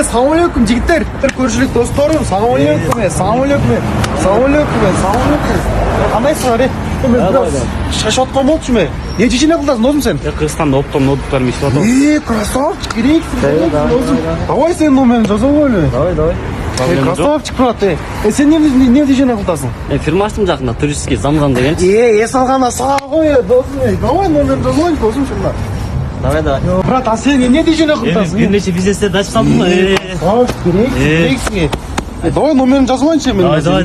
Assalomu alaykum jigitlar. Ko'rishlik do'stlarim. Assalomu alaykum. Assalomu alaykum. Assalomu alaykum. Assalomu alaykum. Qandaysizlar? Men biraz shashotgan bo'ldim. Necha yil qilasiz o'zim sen? Qirg'izistonda optom notebooklarni ishlatyapman. Красавчик, керек. Давай sen номерni yozib qo'yli. Давай. Красавчик, брат. Sen ne diyeceğini qildasan? Men firma açtım жақында, туристский замган деген. Esalgana sağ qo'y, do'stim. Давай номерni yozib qo'y, do'stim shunda. Давай. Брат, а sen ne diyeceğini qildasan? Bir neçe vizesini açıp saldım mı? Керек. Давай номерni yozib qo'ychi men. Давай.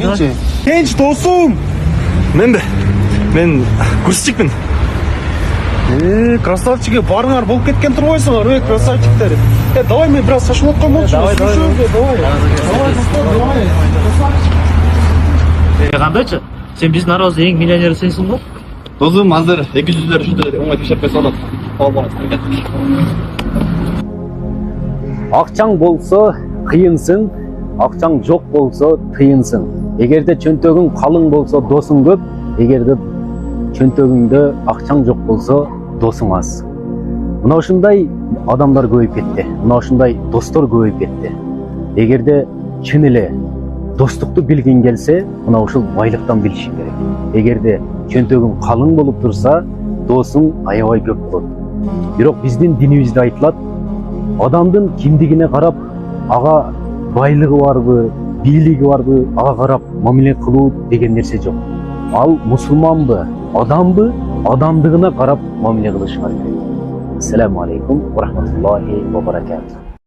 Genç do'stum. Men kursчикмин. Красавчик, барыңар болып кеткен тұр ойсыңар, красавчиктер. Давай мен біраз шашып отқан болшы. Давай. Қандайчы? Сен біздің арамызда ең миллионер сенсің ғой? Досым, азыр 200-лер үшті оңай тешеп салып. Акчаң болсо кыйынсың, акчаң жок болсо тыйынсың. Эгерде чөнтөгүң калың болсо досуң көп, эгерде чөнтөгүңдө акчаң жок болсо досуң аз. Мына ушундай адамдар көбөйүп кетти. Мына ушундай достор көбөйүп кетти. Эгерде чын эле достукту билгиң келсе, мына ушул байлыктан билишиң керек. Эгерде чөнтөгүң калың болуп турса, досуң аябай көп болот. Бирок биздин динибизде айтылат, адамдын кимдигине карап, ага байлыгы барбы, бийлиги барбы, ага карап мамиле кылуу деген нерсе жок. Ал мусулманбы, адамбы, адамдыгына карап мамиле кылыш керек. Ассаламу алейкум ва рахматуллахи ва баракатух.